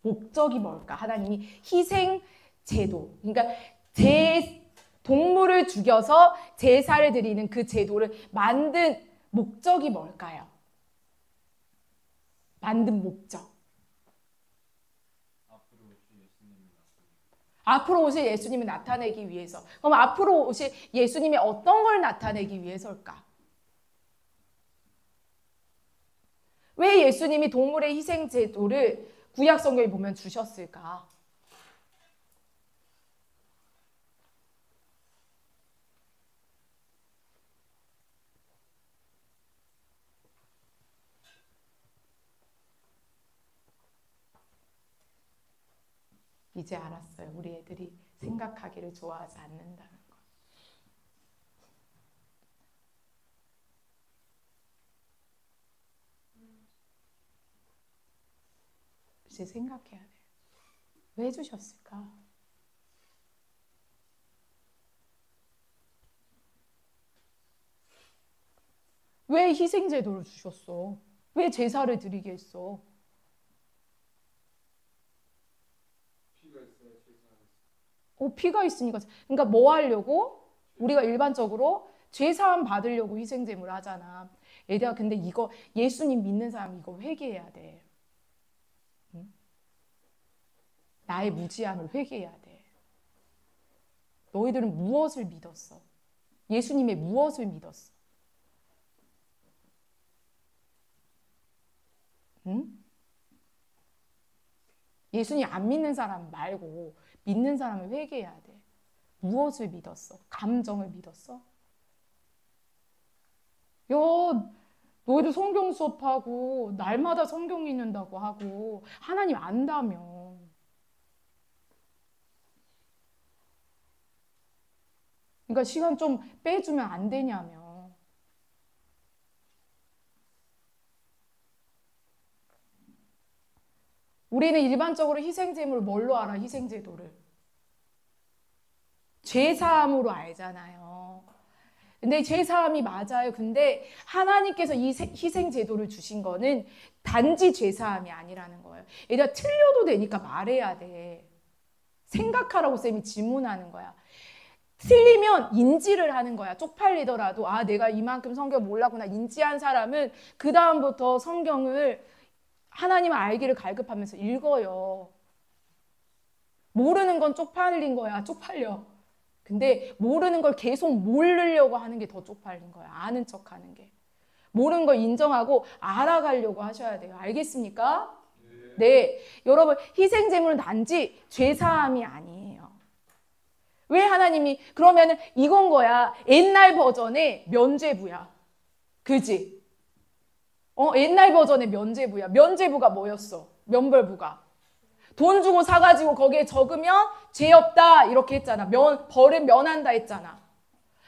목적이 뭘까? 하나님이 희생 제도, 그러니까 동물을 죽여서 제사를 드리는 그 제도를 만든 목적이 뭘까요? 만든 목적. 앞으로 오실 예수님을 나타내기 위해서. 그럼 앞으로 오실 예수님이 어떤 걸 나타내기 위해서일까? 왜 예수님이 동물의 희생 제도를 구약 성경에 보면 주셨을까? 이제 알았어요. 우리 애들이 생각하기를 좋아하지 않는다는 거. 이제 생각해야 돼요. 왜 주셨을까? 왜 희생제도를 주셨어? 왜 제사를 드리게 했어? 피가 있으니까. 그러니까 뭐 하려고? 우리가 일반적으로 죄사함 받으려고 희생제물 하잖아. 얘들아, 근데 이거 예수님 믿는 사람 이거 회개해야 돼. 응? 나의 무지함을 회개해야 돼. 너희들은 무엇을 믿었어? 예수님의 무엇을 믿었어? 응? 예수님 안 믿는 사람 말고 믿는 사람을 회개해야 돼. 무엇을 믿었어? 감정을 믿었어? 야, 너희들 성경 수업하고 날마다 성경 읽는다고 하고 하나님 안다며. 그러니까 시간 좀 빼주면 안 되냐며. 우리는 일반적으로 희생제물을 뭘로 알아? 희생제도를. 죄사함으로 알잖아요. 근데 죄사함이 맞아요. 근데 하나님께서 이 희생제도를 주신 거는 단지 죄사함이 아니라는 거예요. 얘들아, 틀려도 되니까 말해야 돼. 생각하라고 쌤이 질문하는 거야. 틀리면 인지를 하는 거야. 쪽팔리더라도 아, 내가 이만큼 성경 몰랐구나 인지한 사람은 그 다음부터 성경을 하나님을 알기를 갈급하면서 읽어요. 모르는 건 쪽팔린 거야. 쪽팔려. 근데 모르는 걸 계속 모르려고 하는 게 더 쪽팔린 거야. 아는 척 하는 게. 모르는 걸 인정하고 알아가려고 하셔야 돼요. 알겠습니까? 네. 여러분, 희생제물은 단지 죄사함이 아니에요. 왜 하나님이 그러면은 이건 거야. 옛날 버전의 면죄부야. 그지? 옛날 버전의 면죄부야. 면죄부가 뭐였어? 면벌부가. 돈 주고 사가지고 거기에 적으면 죄 없다 이렇게 했잖아. 벌은 면한다 했잖아.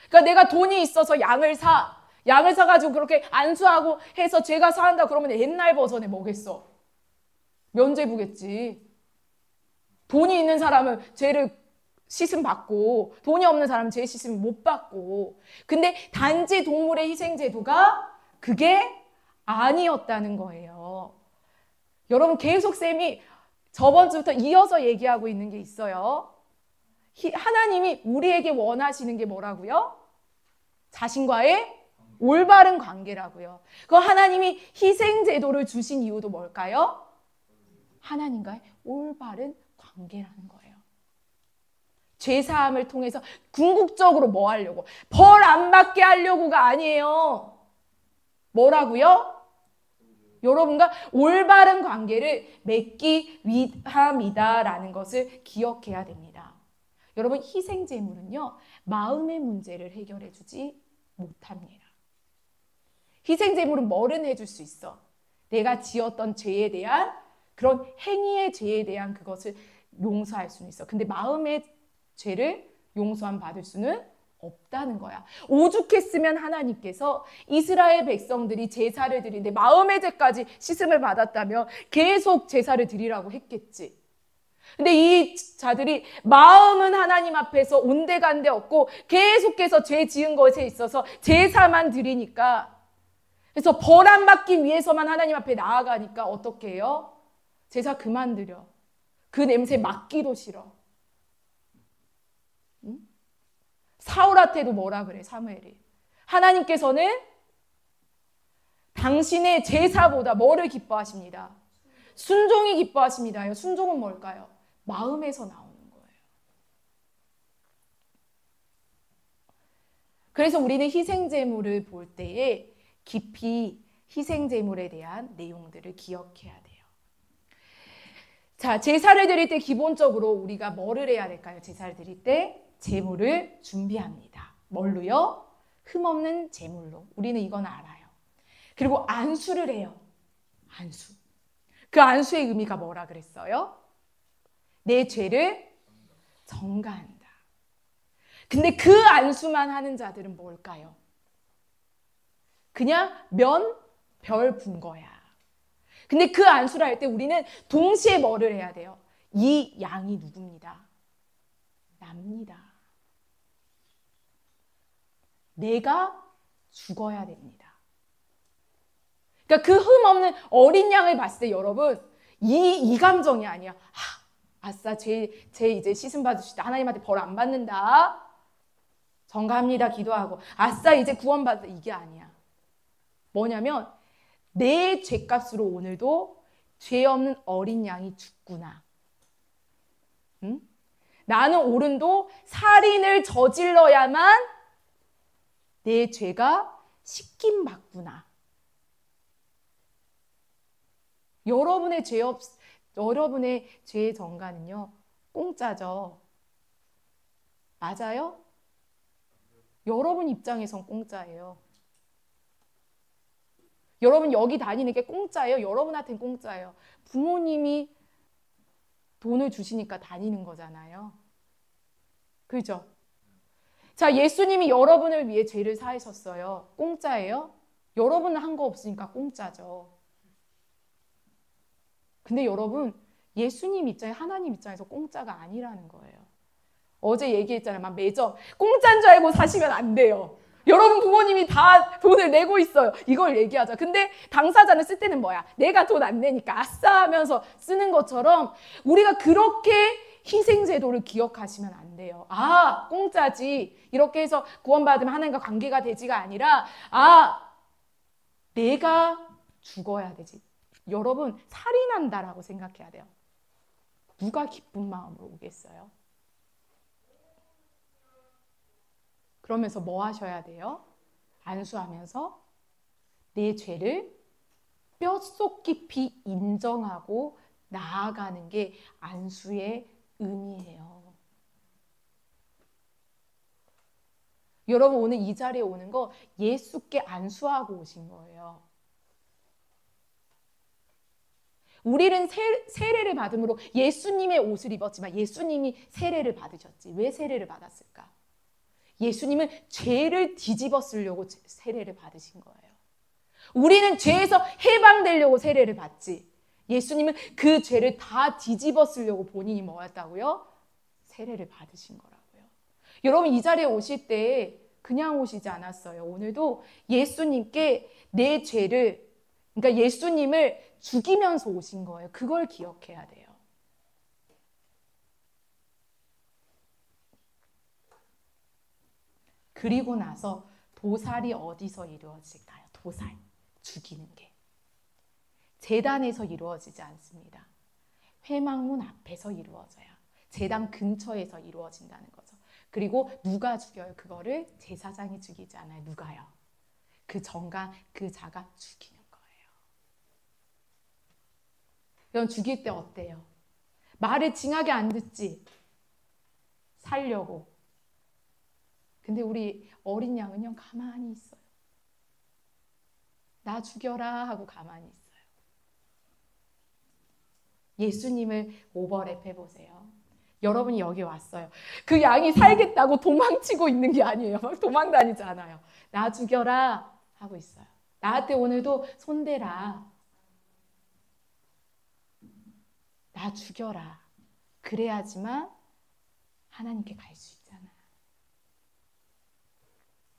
그러니까 내가 돈이 있어서 양을 사가지고 그렇게 안수하고 해서 죄가 사한다 그러면 옛날 버전에 뭐겠어? 면죄부겠지. 돈이 있는 사람은 죄를 씻음 받고 돈이 없는 사람은 죄 씻음 못 받고. 근데 단지 동물의 희생제도가 그게 아니었다는 거예요. 여러분, 계속 쌤이 저번 주부터 이어서 얘기하고 있는 게 있어요. 하나님이 우리에게 원하시는 게 뭐라고요? 자신과의 올바른 관계라고요. 그 하나님이 희생제도를 주신 이유도 뭘까요? 하나님과의 올바른 관계라는 거예요. 죄사함을 통해서 궁극적으로 뭐 하려고? 벌 안 받게 하려고가 아니에요. 뭐라고요? 여러분과 올바른 관계를 맺기 위함이다라는 것을 기억해야 됩니다. 여러분, 희생제물은요, 마음의 문제를 해결해 주지 못합니다. 희생제물은 뭐를 해줄 수 있어? 내가 지었던 죄에 대한 그런 행위의 죄에 대한 그것을 용서할 수는 있어. 근데 마음의 죄를 용서함 받을 수는 없다는 거야. 오죽했으면 하나님께서 이스라엘 백성들이 제사를 드리는데 마음의 죄까지 씻음을 받았다면 계속 제사를 드리라고 했겠지. 근데 이 자들이 마음은 하나님 앞에서 온데간데 없고 계속해서 죄 지은 것에 있어서 제사만 드리니까, 그래서 벌 안 받기 위해서만 하나님 앞에 나아가니까 어떻게 해요? 제사 그만 드려. 그 냄새 맡기도 싫어. 응? 사울한테도 뭐라 그래, 사무엘이. 하나님께서는 당신의 제사보다 뭐를 기뻐하십니다? 순종이 기뻐하십니다. 순종은 뭘까요? 마음에서 나오는 거예요. 그래서 우리는 희생제물을 볼 때에 깊이 희생제물에 대한 내용들을 기억해야 돼요. 자, 제사를 드릴 때 기본적으로 우리가 뭐를 해야 될까요? 제사를 드릴 때 제물을 준비합니다. 뭘로요? 흠없는 제물로. 우리는 이건 알아요. 그리고 안수를 해요. 안수. 그 안수의 의미가 뭐라 그랬어요? 내 죄를 전가한다. 근데 그 안수만 하는 자들은 뭘까요? 그냥 별 분 거야. 근데 그 안수를 할 때 우리는 동시에 뭐를 해야 돼요? 이 양이 누굽니다? 납니다. 내가 죽어야 됩니다. 그러니까 그 흠 없는 어린 양을 봤을 때 여러분 이 감정이 아니야. 아싸 쟤 이제 씻음 받으시다. 하나님한테 벌 안 받는다. 전가합니다. 기도하고 아싸 이제 구원받다. 이게 아니야. 뭐냐면 내 죄값으로 오늘도 죄 없는 어린 양이 죽구나. 응? 나는 오늘도 살인을 저질러야만 내 죄가 씻김 받구나. 여러분의 죄의 전가는요 공짜죠. 맞아요? 여러분 입장에선 공짜예요. 여러분 여기 다니는 게 공짜예요. 여러분한테는 공짜예요. 부모님이 돈을 주시니까 다니는 거잖아요. 그죠? 자, 예수님이 여러분을 위해 죄를 사하셨어요. 공짜예요? 여러분은 한 거 없으니까 공짜죠. 근데 여러분 예수님 입장에 하나님 입장에서 공짜가 아니라는 거예요. 어제 얘기했잖아요. 막 매점 공짜인 줄 알고 사시면 안 돼요. 여러분 부모님이 다 돈을 내고 있어요. 이걸 얘기하자. 근데 당사자는 쓸 때는 뭐야? 내가 돈 안 내니까 아싸 하면서 쓰는 것처럼 우리가 그렇게 희생제도를 기억하시면 안 돼요. 아 공짜지. 이렇게 해서 구원받으면 하나님과 관계가 되지가 아니라 내가 죽어야 되지. 여러분 살인한다라고 생각해야 돼요. 누가 기쁜 마음으로 오겠어요? 그러면서 뭐 하셔야 돼요? 안수하면서 내 죄를 뼛속 깊이 인정하고 나아가는 게 안수의 의미예요. 여러분 오늘 이 자리에 오는 거 예수께 안수하고 오신 거예요. 우리는 세례를 받음으로 예수님의 옷을 입었지만 예수님이 세례를 받으셨지. 왜 세례를 받았을까? 예수님은 죄를 뒤집어 쓰려고 세례를 받으신 거예요. 우리는 죄에서 해방되려고 세례를 받지. 예수님은 그 죄를 다 뒤집어 쓰려고 본인이 뭐였다고요? 세례를 받으신 거라고요. 여러분 이 자리에 오실 때 그냥 오시지 않았어요. 오늘도 예수님께 내 죄를, 그러니까 예수님을 죽이면서 오신 거예요. 그걸 기억해야 돼요. 그리고 나서 도살이 어디서 이루어질까요? 도살, 죽이는 게. 제단에서 이루어지지 않습니다. 회막문 앞에서 이루어져요. 제단 근처에서 이루어진다는 거죠. 그리고 누가 죽여요? 그거를 제사장이 죽이지 않아요. 누가요? 그 전가, 그 자가 죽이는 거예요. 여러분 죽일 때 어때요? 말을 징하게 안 듣지? 살려고. 근데 우리 어린 양은요 가만히 있어요. 나 죽여라 하고 가만히 있어요. 예수님을 오버랩 해보세요. 여러분이 여기 왔어요. 그 양이 살겠다고 도망치고 있는 게 아니에요. 막 도망 다니지 않아요. 나 죽여라 하고 있어요. 나한테 오늘도 손대라. 나 죽여라. 그래야지만 하나님께 갈 수 있잖아.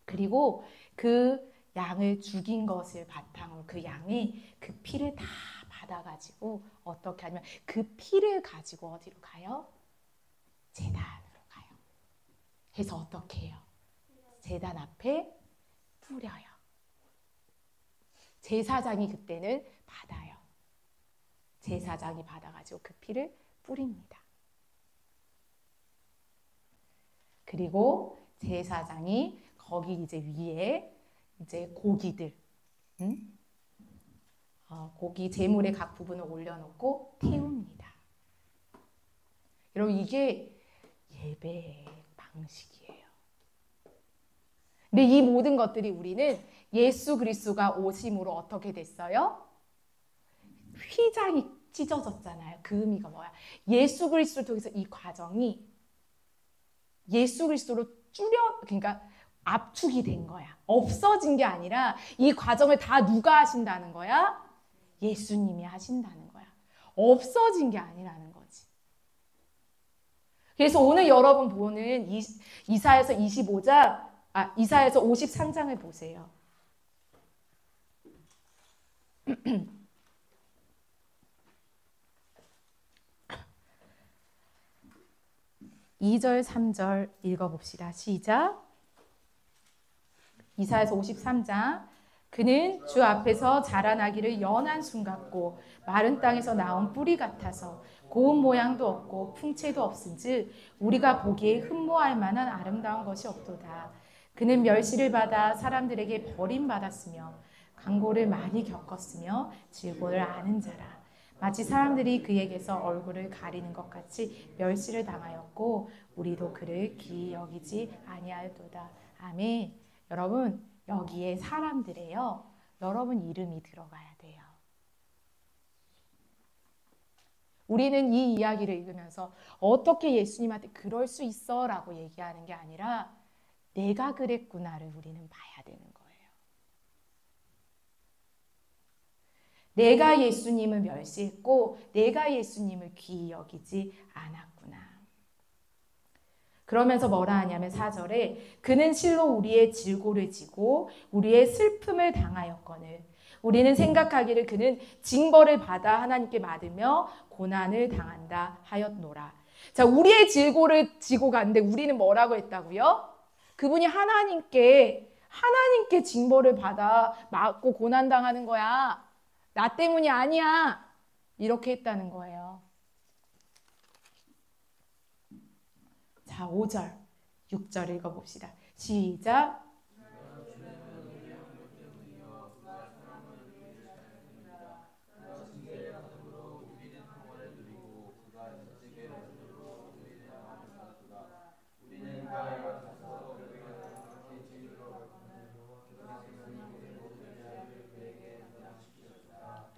그리고 그 양을 죽인 것을 바탕으로 그 양이 그 피를 다 받아가지고 어떻게 하냐면 그 피를 가지고 어디로 가요? 제단으로 가요. 해서 어떻게 해요? 제단 앞에 뿌려요. 제사장이 그때는 받아요. 제사장이 받아가지고 그 피를 뿌립니다. 그리고 제사장이 거기 이제 위에 이제 고기들, 고기 제물의 각 부분을 올려놓고 태웁니다. 여러분 이게 예배 방식이에요. 근데 이 모든 것들이 우리는 예수 그리스도가 오심으로 어떻게 됐어요? 휘장이 찢어졌잖아요. 그 의미가 뭐야? 예수 그리스도를 통해서 이 과정이 예수 그리스도로 그러니까 압축이 된 거야. 없어진 게 아니라 이 과정을 다 누가 하신다는 거야? 예수님이 하신다는 거야. 없어진 게 아니라는 거지. 그래서 오늘 여러분 보는 이사야서 25장, 이사야서 53장을 보세요. 2절, 3절 읽어봅시다. 시작. 이사야서 53장. 그는 주 앞에서 자라나기를 연한 순 같고 마른 땅에서 나온 뿌리 같아서 고운 모양도 없고 풍채도 없은즉 우리가 보기에 흠모할 만한 아름다운 것이 없도다. 그는 멸시를 받아 사람들에게 버림받았으며 강고를 많이 겪었으며 질고를 아는 자라. 마치 사람들이 그에게서 얼굴을 가리는 것 같이 멸시를 당하였고 우리도 그를 기이 여기지 아니하였도다. 아멘. 여러분, 여기에 사람들에요, 여러분 이름이 들어가야 돼요. 우리는 이 이야기를 읽으면서 어떻게 예수님한테 그럴 수 있어? 라고 얘기하는 게 아니라 내가 그랬구나를 우리는 봐야 되는 거예요. 내가 예수님을 멸시했고 내가 예수님을 귀히 여기지 않았구나. 그러면서 뭐라 하냐면 4절에 그는 실로 우리의 질고를 지고 우리의 슬픔을 당하였거늘 우리는 생각하기를 그는 징벌을 받아 하나님께 받으며 고난을 당한다 하였노라. 자, 우리의 질고를 지고 갔는데 우리는 뭐라고 했다고요? 그분이 하나님께 징벌을 받아 맞고 고난 당하는 거야. 나 때문이 아니야. 이렇게 했다는 거예요. 자, 5절, 6절 읽어봅시다. 시작.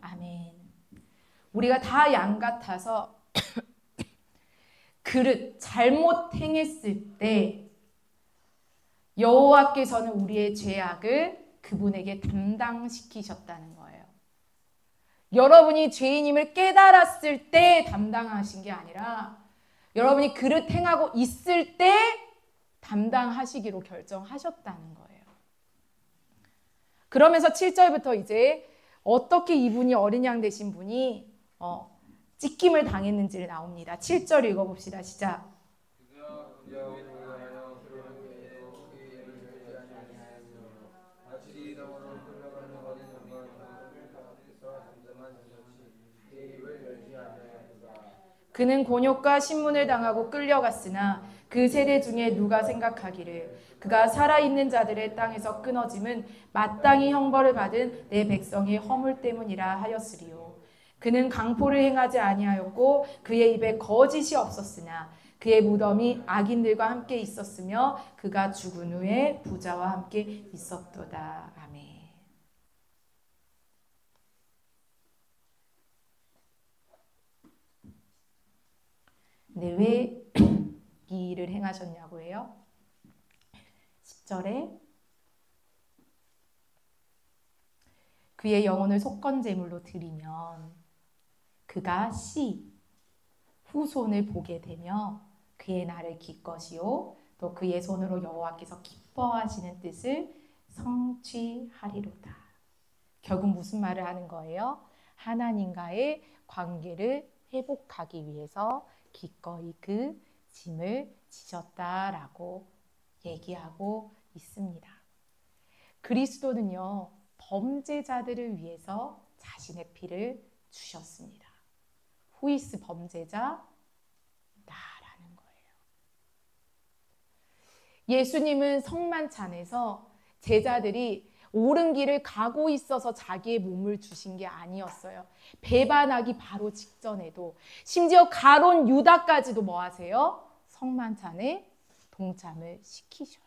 아멘. 우리가 다 양 같아서 그릇 잘못 행했을 때 여호와께서는 우리의 죄악을 그분에게 담당시키셨다는 거예요. 여러분이 죄인임을 깨달았을 때 담당하신 게 아니라 여러분이 그릇 행하고 있을 때 담당하시기로 결정하셨다는 거예요. 그러면서 7절부터 이제 어떻게 이분이 어린 양 되신 분이 찢김을 당했는지를 나옵니다. 7절 읽어봅시다. 시작. 그는 곤욕과 신문을 당하고 끌려갔으나 그 세대 중에 누가 생각하기를 그가 살아있는 자들의 땅에서 끊어짐은 마땅히 형벌을 받은 내 백성의 허물 때문이라 하였으리요. 그는 강포를 행하지 아니하였고 그의 입에 거짓이 없었으나 그의 무덤이 악인들과 함께 있었으며 그가 죽은 후에 부자와 함께 있었도다. 아멘. 근데 왜 이 일을 행하셨냐고 해요? 10절에 그의 영혼을 속건제물로 드리면 그가 후손을 보게 되며 그의 날을 기꺼시오 또 그의 손으로 여호와께서 기뻐하시는 뜻을 성취하리로다. 결국 무슨 말을 하는 거예요? 하나님과의 관계를 회복하기 위해서 기꺼이 그 짐을 지셨다라고 얘기하고 있습니다. 그리스도는요, 범죄자들을 위해서 자신의 피를 주셨습니다. 후이스 범죄자? 나라는 거예요. 예수님은 성만찬에서 제자들이 옳은 길을 가고 있어서 자기의 몸을 주신 게 아니었어요. 배반하기 바로 직전에도 심지어 가론 유다까지도 뭐 하세요? 성만찬에 동참을 시키셔요.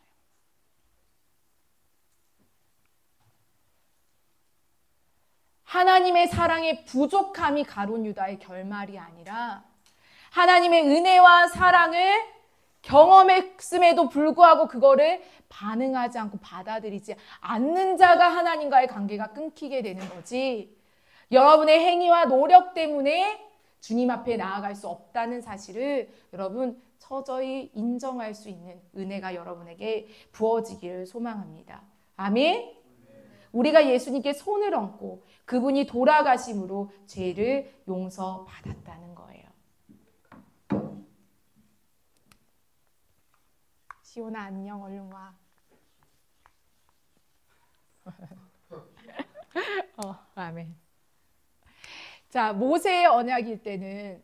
하나님의 사랑의 부족함이 가룟 유다의 결말이 아니라 하나님의 은혜와 사랑을 경험했음에도 불구하고 그거를 반응하지 않고 받아들이지 않는 자가 하나님과의 관계가 끊기게 되는 거지. 여러분의 행위와 노력 때문에 주님 앞에 나아갈 수 없다는 사실을 여러분 처저히 인정할 수 있는 은혜가 여러분에게 부어지기를 소망합니다. 아멘. 우리가 예수님께 손을 얹고 그분이 돌아가심으로 죄를 용서받았다는 거예요. 시온아 안녕, 얼른 와. 아멘. 자, 모세의 언약일 때는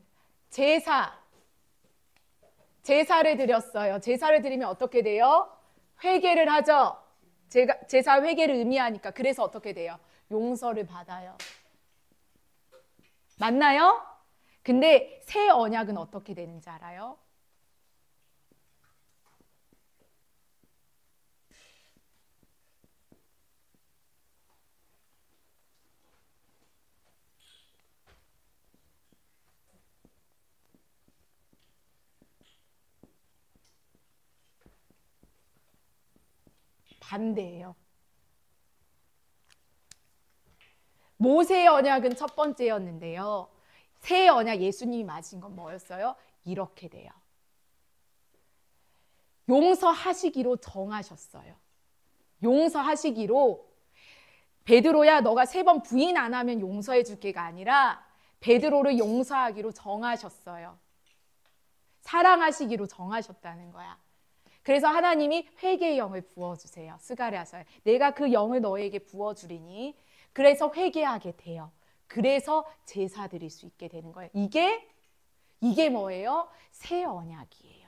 제사를 드렸어요. 제사를 드리면 어떻게 돼요? 회개를 하죠. 제사 회개를 의미하니까. 그래서 어떻게 돼요? 용서를 받아요. 맞나요? 근데 새 언약은 어떻게 되는지 알아요? 반대예요. 모세의 언약은 첫 번째였는데요. 새 언약 예수님이 맞은 건 뭐였어요? 이렇게 돼요. 용서하시기로 정하셨어요. 용서하시기로 베드로야 너가 3번 부인 안 하면 용서해 줄게가 아니라 베드로를 용서하기로 정하셨어요. 사랑하시기로 정하셨다는 거야. 그래서 하나님이 회개의 영을 부어주세요. 스가랴서에 내가 그 영을 너에게 부어주리니 그래서 회개하게 돼요. 그래서 제사 드릴 수 있게 되는 거예요. 이게 뭐예요? 새 언약이에요.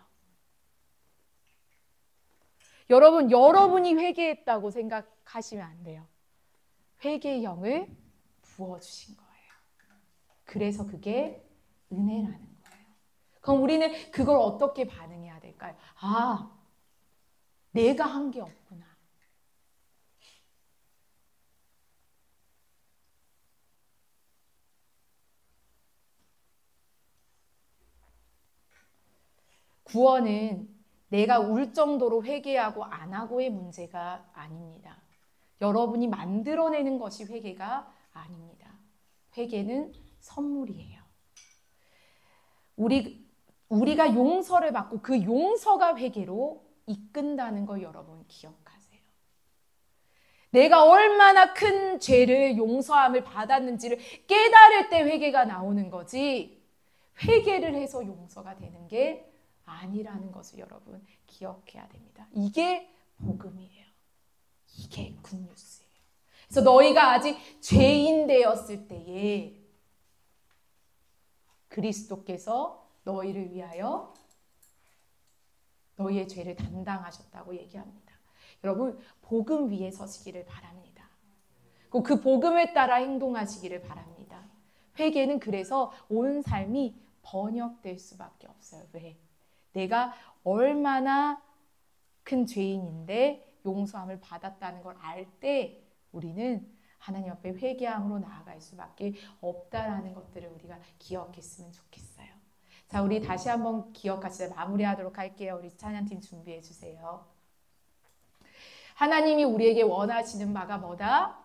여러분이 회개했다고 생각하시면 안 돼요. 회개의 영을 부어주신 거예요. 그래서 그게 은혜라는 거예요. 그럼 우리는 그걸 어떻게 반응해야 될까요? 아, 내가 한 게 없구나. 구원은 내가 울 정도로 회개하고 안 하고의 문제가 아닙니다. 여러분이 만들어내는 것이 회개가 아닙니다. 회개는 선물이에요. 우리가 용서를 받고 그 용서가 회개로 이끈다는 걸 여러분 기억하세요. 내가 얼마나 큰 죄를 용서함을 받았는지를 깨달을 때 회개가 나오는 거지 회개를 해서 용서가 되는 게 아니라는 것을 여러분 기억해야 됩니다. 이게 복음이에요. 이게 굿뉴스예요. 그래서 너희가 아직 죄인 되었을 때에 그리스도께서 너희를 위하여 너희의 죄를 담당하셨다고 얘기합니다. 여러분 복음 위에 서시기를 바랍니다. 그 복음을 따라 행동하시기를 바랍니다. 회개는 그래서 온 삶이 번역될 수밖에 없어요. 왜? 내가 얼마나 큰 죄인인데 용서함을 받았다는 걸 알 때 우리는 하나님 앞에 회개함으로 나아갈 수밖에 없다라는 것들을 우리가 기억했으면 좋겠어요. 자, 우리 다시 한번 기억하시자 마무리하도록 할게요. 우리 찬양팀 준비해 주세요. 하나님이 우리에게 원하시는 바가 뭐다?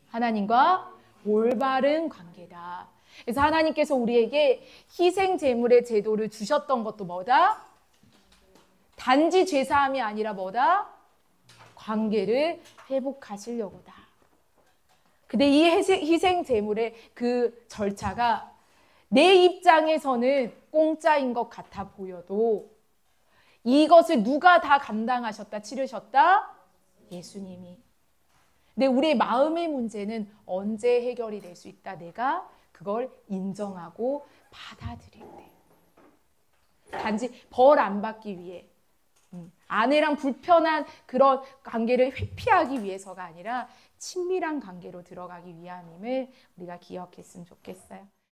하나님과 올바른 관계다. 그래서 하나님께서 우리에게 희생 제물의 제도를 주셨던 것도 뭐다? 단지 죄사함이 아니라 뭐다? 관계를 회복하시려고다. 근데 이 희생 제물의 그 절차가 내 입장에서는 공짜인 것 같아 보여도 이것을 누가 다 감당하셨다, 치르셨다? 예수님이. 근데 우리의 마음의 문제는 언제 해결이 될 수 있다? 내가 그걸 인정하고 받아들일 때. 단지 벌 안 받기 위해 아내랑 불편한 그런 관계를 회피하기 위해서가 아니라 친밀한 관계로 들어가기 위함임을 우리가 기억했으면 좋겠어요.